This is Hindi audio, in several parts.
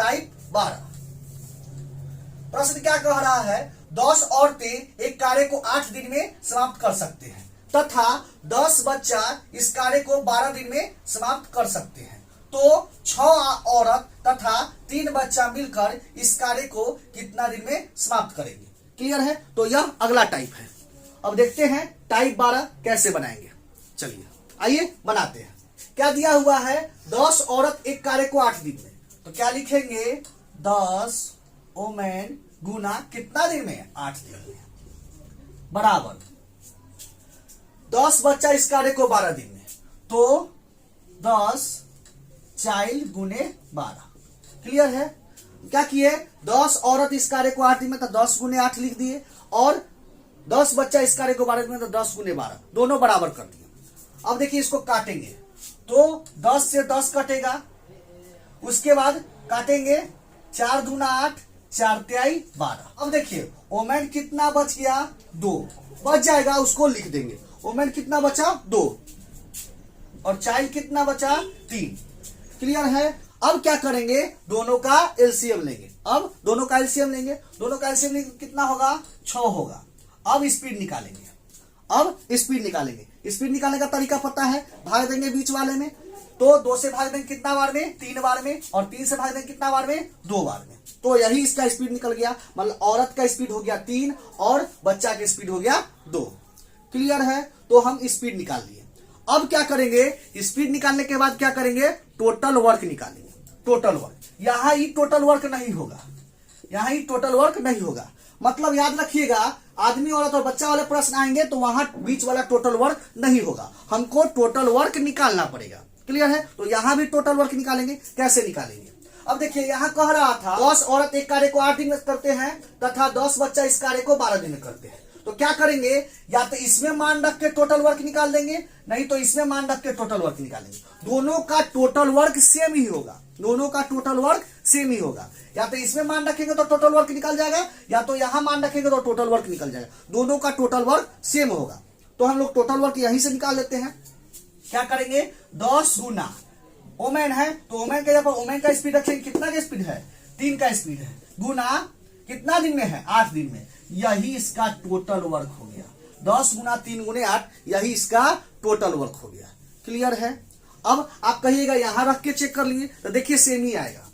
टाइप 12। प्रश्न क्या कह रहा है, 10 औरतें एक कार्य को 8 दिन में समाप्त कर सकते हैं तथा 10 बच्चा इस कार्य को 12 दिन में समाप्त कर सकते हैं, तो 6 औरत तथा 3 बच्चा मिलकर इस कार्य को कितना दिन में समाप्त करेंगे। क्लियर है? तो यह अगला टाइप है। अब देखते हैं टाइप 12 कैसे बनाएंगे। चलिए आइए बनाते हैं। क्या दिया हुआ है, 10 औरत एक कार्य को 8 दिन में, तो क्या लिखेंगे, 10 वोमेन गुना कितना दिन में, 8 दिन में, बराबर 10 बच्चा इस कार्य को 12 दिन में, तो 10 चाइल्ड गुने 12। क्लियर है? क्या किए, 10 औरत इस कार्य को 8 दिन में, तो 10 गुने 8 लिख दिए, और 10 बच्चा इस कार्य को 12 दिन में, तो 10 गुने 12, दोनों बराबर कर दिए। अब देखिए इसको काटेंगे, तो 10 से 10 कटेगा, उसके बाद काटेंगे 4 दूना 8, 4 तिहाई 12। अब देखिए ओमेन कितना बच गया, 2 बच जाएगा, उसको लिख देंगे। ओमेन कितना बचा, 2, और चाइल्ड कितना बचा, 3। क्लियर है? अब क्या करेंगे, दोनों का एलसीएम लेंगे। अब दोनों का एलसीएम लेंगे, दोनों का एलसीएम लेंगे, कितना होगा, 6 होगा। अब स्पीड निकालेंगे, अब स्पीड निकालेंगे। स्पीड निकालने का तरीका पता है, भाग देंगे बीच वाले में, तो 2 से भाग देंगे कितना बार में, 3 बार में, और 3 से भाग देंगे कितना बार में, 2 बार में, तो यही इसका स्पीड निकल गया। मतलब औरत का स्पीड हो गया 3 और बच्चा का स्पीड हो गया 2। क्लियर है? तो हम स्पीड निकाल लिए। अब क्या करेंगे, स्पीड निकालने के बाद क्या करेंगे, टोटल वर्क निकालेंगे। टोटल वर्क, यहां ही टोटल वर्क नहीं होगा, यहां ही टोटल वर्क नहीं होगा। मतलब याद रखिएगा, आदमी औरत और बच्चा वाले प्रश्न आएंगे तो वहां बीच वाला टोटल वर्क नहीं होगा, हमको टोटल वर्क निकालना पड़ेगा। क्लियर है? तो यहां भी टोटल वर्क निकालेंगे। कैसे निकालेंगे, अब देखिए यहां कह रहा था 10 औरत एक कार्य को 8 दिन में करते हैं तथा 10 बच्चा इस कार्य को 12 दिन में करते हैं, तो क्या करेंगे, या तो इसमें मान रख के टोटल वर्क निकाल देंगे, नहीं तो इसमें मान रख के टोटल वर्क निकालेंगे। दोनों का टोटल वर्क सेम ही होगा, दोनों का टोटल वर्क सेम ही होगा। या तो इसमें मान रखेंगे तो टोटल वर्क निकल जाएगा, या तो यहां मान रखेंगे तो टोटल वर्क निकल जाएगा, दोनों का टोटल वर्क सेम होगा। तो हम लोग टोटल वर्क यहीं से निकाल लेते हैं। क्या करेंगे, 10 गुना ओमेन है, तो ओमेन के जगह ओमेन का स्पीड रखेंगे, कितना का स्पीड है, 3 का स्पीड है, गुना कितना दिन में है, 8 दिन में, यही इसका टोटल वर्क हो गया। 10 गुना 3 गुने 8, यही इसका टोटल वर्क हो गया। क्लियर है? अब आप कहिएगा यहां रख के चेक कर लिए, तो देखिए सेम ही आएगा।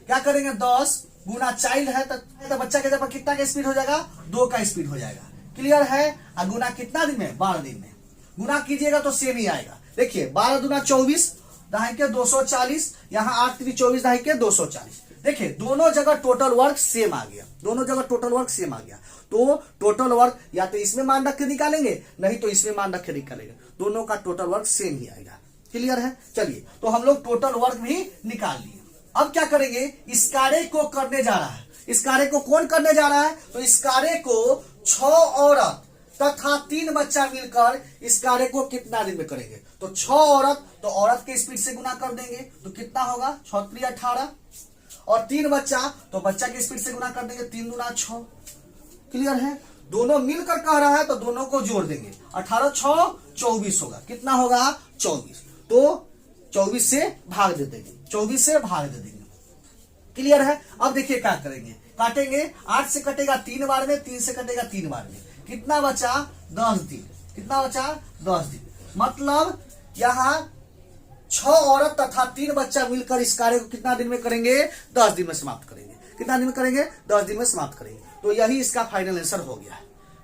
क्या करेंगे, 10 गुना चाइल्ड है तो बच्चा के जगह कितना का स्पीड हो जाएगा, 2 का स्पीड हो जाएगा। क्लियर है? और गुना कितना दिन में, 12 दिन में, गुना कीजिएगा तो सेम ही आएगा। देखिए 12 दूना 24, दहाई के 240, यहाँ 8 3 24, दहाई के 240। देखिए दोनों जगह टोटल वर्क सेम आ गया, दोनों जगह टोटल वर्क सेम आ गया। तो टोटल वर्क या तो इसमें मान रख के निकालेंगे, नहीं तो इसमें मान रख के निकालेंगे, दोनों का टोटल वर्क सेम ही आएगा। क्लियर है? चलिए तो हम लोग टोटल वर्क भी निकाल लिए। अब क्या करेंगे, इस कार्य को करने जा रहा है, इस कार्य को कौन करने जा रहा है, तो इस कार्य को 6 औरत तथा 3 बच्चा मिलकर इस कार्य को कितना दिन में करेंगे, तो 6 औरत, तो औरत के स्पीड से गुना कर देंगे, तो कितना होगा, 6 3 18, और 3 बच्चा, तो बच्चा की स्पीड से गुना कर देंगे, 3 दूना 6। क्लियर है? दोनों मिलकर कह रहा है तो दोनों को जोड़ देंगे, 18 6 24 होगा, कितना होगा, 24, तो 24 से भाग दे देंगे, 24 से भाग दे देंगे। क्लियर है? अब देखिए क्या करेंगे, काटेंगे, 8 से कटेगा 3 बार में, 3 से कटेगा 3 बार में, कितना बचा, 10 दिन, कितना बचा, 10 दिन। मतलब यहां 6 औरत तथा 3 बच्चा मिलकर इस कार्य को कितना दिन में करेंगे, 10 दिन में समाप्त करेंगे। कितना दिन में करेंगे, 10 दिन में समाप्त करेंगे। तो यही इसका फाइनल आंसर हो गया।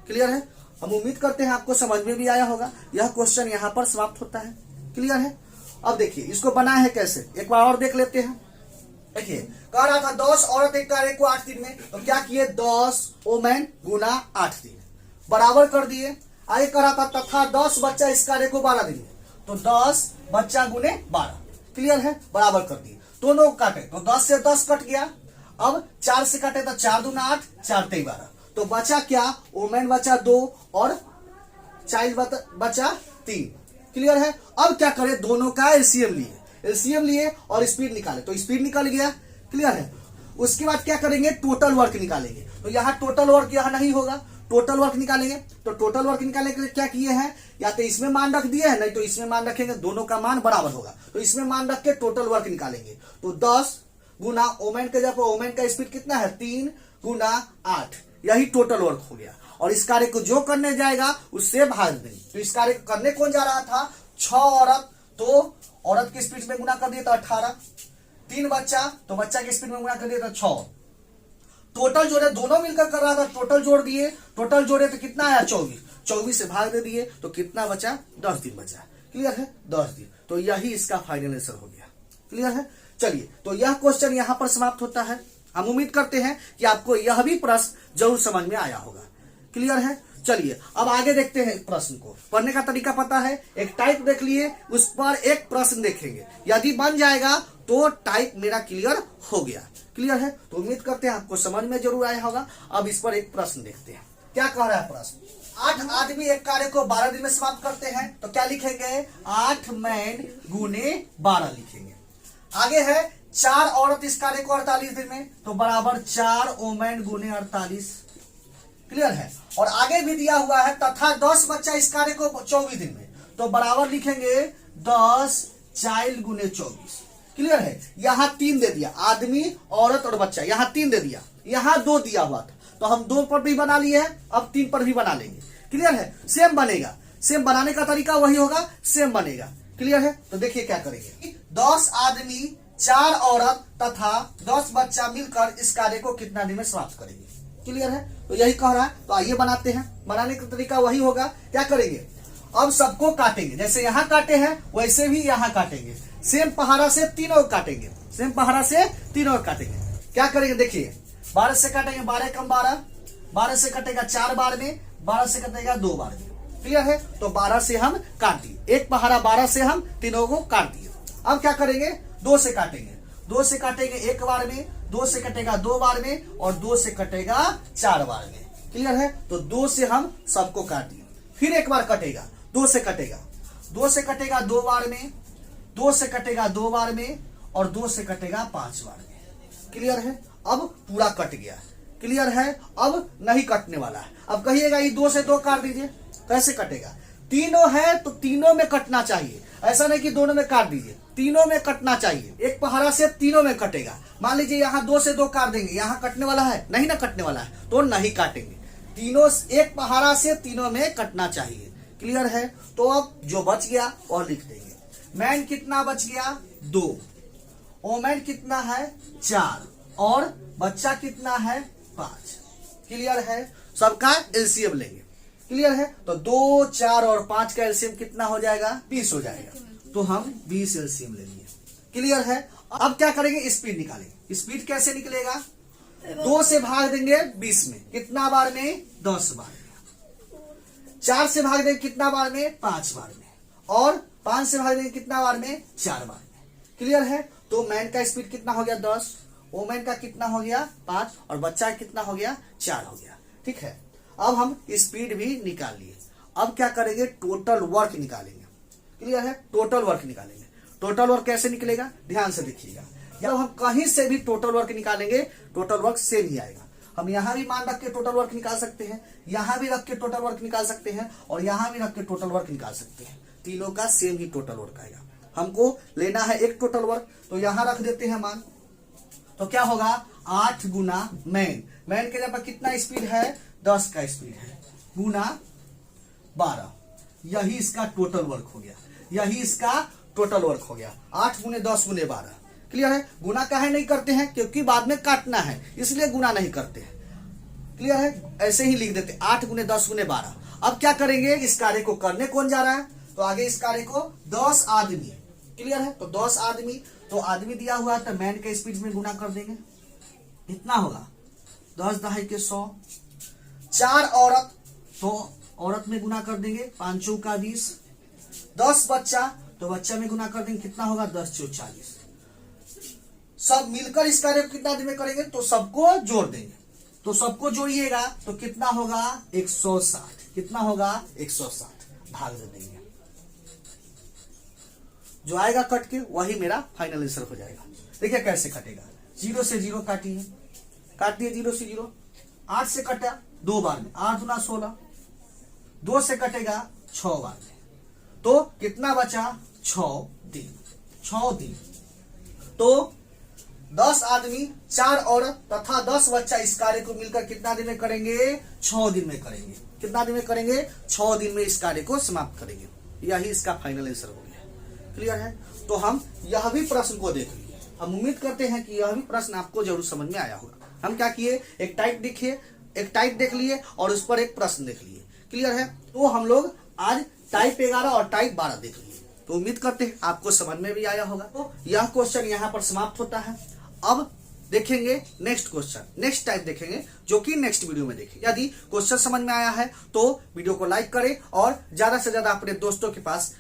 क्लियर है? हम उम्मीद करते हैं आपको समझ में भी आया होगा। यह क्वेश्चन यहां पर समाप्त होता है। क्लियर है? अब देखिए इसको बना है कैसे, एक बार और देख लेते हैं। देखिए कह रहा था 10 औरत एक कार्य को 8 दिन में, तो क्या किए, 10 वोमेन गुना 8 दिन बराबर कर दिए। आगे कह रहा था तथा 10 बच्चा इस कार्य को 12 दिन में, तो 10 बच्चा गुने 12। क्लियर है? बराबर कर दिए। दोनों काटे तो 10 से 10 कट गया। अब 4 से काटे तो 4 दूना 8, 4 3 12, तो बचा क्या, वोमेन बचा 2 और चाइल्ड बचा 3। क्लियर है? अब क्या करें, दोनों का एलसीएम लिए, एलसीएम लिए और स्पीड निकाले, तो स्पीड निकल गया। क्लियर है? उसके बाद क्या करेंगे, टोटल वर्क निकालेंगे। तो यहाँ टोटल वर्क यहाँ नहीं होगा, टोटल वर्क निकालेंगे। तो टोटल वर्क निकालने के लिए क्या किए हैं, या तो इसमें मान रख दिए हैं, नहीं तो इसमें मान रखेंगे, दोनों का मान बराबर होगा। तो इसमें मान रख के टोटल वर्क निकालेंगे। तो 10 गुना ओमेन के जगह पर ओमेन का स्पीड कितना है 3 गुना 8, यही टोटल वर्क हो गया। और इस कार्य को जो करने जाएगा उससे भाग देंगे। तो इस कार्य को करने कौन जा रहा था 6 औरत, तो औरत की स्पीड में गुना कर दिया था 18, 3 बच्चा तो बच्चा की स्पीड में गुना कर दिया था 6, टोटल जोड़े दोनों मिलकर कर रहा था, टोटल जोड़ दिए, टोटल जोड़े तो कितना आया 24, 24 से भाग दे दिए तो कितना बचा 10 दिन बचा। क्लियर है 10 दिन। तो यही इसका फाइनल आंसर हो गया। क्लियर है। चलिए तो यह क्वेश्चन यहां पर समाप्त होता है। हम उम्मीद करते हैं कि आपको यह भी प्रश्न जरूर समझ में आया होगा। क्लियर है। चलिए अब आगे देखते हैं प्रश्न को। पढ़ने का तरीका पता है, एक टाइप देख लिए, उस पर एक प्रश्न देखेंगे, यदि बन जाएगा तो टाइप मेरा क्लियर हो गया। क्लियर है। तो उम्मीद करते हैं आपको समझ में जरूर आया होगा। अब इस पर एक प्रश्न देखते हैं, क्या कह रहा है प्रश्न। 8 आदमी एक कार्य को 12 दिन में समाप्त करते हैं, तो क्या लिखेंगे 8 मैन गुने 12 लिखेंगे। आगे है 4 औरत इस कार्य को 48 दिन में, तो बराबर 4 ओमैन गुने 48। क्लियर है। और आगे भी दिया हुआ है तथा 10 बच्चा इस कार्य को 24 दिन में, तो बराबर लिखेंगे 10 चाइल्ड गुने 24। क्लियर है। यहां 3 दे दिया, आदमी औरत और बच्चा, यहां 3 दे दिया, यहां 2 दिया हुआ था, तो हम 2 पर भी बना लिए हैं, अब 3 पर भी बना लेंगे। क्लियर है। सेम बनेगा, सेम बनाने का तरीका वही होगा, सेम बनेगा। क्लियर है। तो देखिए क्या करेंगे, 10 आदमी 4 औरत तथा 10 बच्चा मिलकर इस कार्य को कितना दिन में समाप्त करेंगे। क्लियर है। तो यही कह रहा है, तो आइए बनाते हैं। बनाने का तरीका वही होगा। क्या करेंगे, अब सबको काटेंगे, जैसे यहां काटे हैं वैसे भी यहां काटेंगे, सेम पहाड़ा से तीनों काटेंगे, सेम पहाड़ा से तीनों काटेंगे। क्या करेंगे देखिए, 12 से काटेंगे 12 कम 12, 12 से कटेगा 4 बार में, 12 से कटेगा 2 बार में। क्लियर है। तो 12 से हम काट दिए, एक पहाड़ा 12 से हम तीनों को काट दिए। अब क्या करेंगे, 2 से काटेंगे, 2 से काटेंगे 1 बार में, 2 से कटेगा 2 बार में, और 2 से कटेगा 4 बार में। क्लियर है। तो 2 से हम सबको काट दिए, फिर एक बार कटेगा, 2 से कटेगा, 2 से कटेगा 2 बार में, 2 से कटेगा 2 बार में, और 2 से कटेगा 5 बार में। क्लियर है। अब पूरा कट गया। क्लियर है। अब नहीं कटने वाला है। अब कहिएगा ये 2 से 2 काट दीजिए, कैसे कटेगा, तीनों है तो तीनों में कटना चाहिए, ऐसा नहीं कि दोनों में काट दीजिए, तीनों में कटना चाहिए। एक पहाड़ा से तीनों में कटेगा। मान लीजिए यहाँ 2 से 2 काट देंगे, यहाँ कटने वाला है नहीं ना, कटने वाला है तो नहीं काटेंगे, तीनों एक पहाड़ा से तीनों में कटना चाहिए। क्लियर है। तो अब जो बच गया वह लिख देंगे। मैन कितना बच गया 2, ओमैन कितना है 4, और बच्चा कितना है 5। क्लियर है। सबका एलसीएम लेंगे। क्लियर है। तो 2, 4 और 5 का एलसीएम कितना हो जाएगा 20 हो जाएगा, तो हम 20 एलसीएम ले लिए। क्लियर है। अब क्या करेंगे, स्पीड निकालेंगे। स्पीड कैसे निकलेगा, 2 से भाग देंगे 20 में, कितना बार में 10 बार में, 4 से भाग देंगे कितना बार में 5 बार में, और 5 से भाग देंगे कितना बार में 4 बार में। क्लियर है। तो मैन का स्पीड कितना हो गया 10, वोमेन का कितना हो गया 5, और बच्चा कितना हो गया 4 हो गया। ठीक है। अब हम स्पीड भी निकाल लिए। अब क्या करेंगे, टोटल वर्क निकालेंगे। क्लियर है। टोटल वर्क निकालेंगे। टोटल वर्क कैसे निकलेगा, ध्यान से देखिएगा। जब हम कहीं से भी टोटल वर्क निकालेंगे, टोटल वर्क सेम ही आएगा। हम यहां भी मान रख के टोटल वर्क निकाल सकते हैं, यहां भी रख के टोटल वर्क निकाल सकते हैं, और यहां भी रख के टोटल वर्क निकाल सकते हैं। तीनों का सेम ही टोटल वर्क आएगा। हमको लेना है एक टोटल वर्क, तो यहां रख देते हैं मान, तो क्या होगा 8 गुना मैन, मैन के जगह कितना स्पीड है 10 का स्पीड है, गुना 12, यही इसका टोटल वर्क हो गया, यही इसका टोटल वर्क हो गया। 8 गुने 10 गुने 12। क्लियर है। गुना काहे नहीं करते हैं, क्योंकि बाद में काटना है, इसलिए गुना नहीं करते हैं। क्लियर है। ऐसे ही लिख देते 8 गुने 10 गुने 12। अब क्या करेंगे, इस कार्य को करने कौन जा रहा है, तो आगे इस कार्य को 10 आदमी। क्लियर है। तो 10 आदमी, तो आदमी दिया हुआ है तो मैन के स्पीड में गुना कर देंगे, कितना होगा 10 दहाई के 100। 4 औरत, तो औरत में गुना कर देंगे 5 चौका 20। 10 बच्चा, तो बच्चा में गुना कर देंगे, कितना होगा 10 चौक 40। सब मिलकर इस कार्य को कितना दिन में करेंगे, तो सबको जोड़ देंगे, तो सबको जोड़िएगा तो कितना होगा 160, कितना होगा 160, भाग दे देंगे, जो आएगा कट के वही मेरा फाइनल आंसर हो जाएगा। देखिए कैसे कटेगा, 0 से 0 काटिए, काट दिए 0 से 0, 8 से कटा 2 बार में, 8 गुना 16, 2 से कटेगा 6 बार में, तो कितना बचा 6 दिन, 6 दिन। तो 10 आदमी 4 औरत तथा 10 बच्चा इस कार्य को मिलकर कितना दिन में करेंगे? 6 दिन में करेंगे। कितना दिन में करेंगे? 6 दिन में इस कार्य को समाप्त करेंगे। यही इसका फाइनल आंसर हो गया। क्लियर है? तो हम यह भी प्रश्न को देख लिए। हम उम्मीद करते हैं कि यह भी प्रश्न आपको जरूर समझ में आया होगा। हम क्या किए, एक टाइप देख लिए और उस पर एक प्रश्न देख लिए। क्लियर है? तो हम लोग आज टाइप 11 और टाइप 12 देख लिए। तो उम्मीद करते हैं आपको समझ में भी आया होगा। तो यह क्वेश्चन यहाँ पर समाप्त होता है। अब देखेंगे नेक्स्ट क्वेश्चन, नेक्स्ट टाइप देखेंगे, जो कि नेक्स्ट वीडियो में देखेंगे। यदि क्वेश्चन समझ में आया है तो वीडियो को लाइक करें और ज्यादा से ज्यादा अपने दोस्तों के पास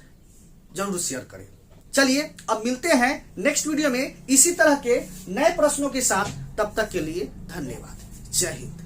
जरूर शेयर करें। चलिए अब मिलते हैं नेक्स्ट वीडियो में इसी तरह के नए प्रश्नों के साथ। तब तक के लिए धन्यवाद। जय हिंद।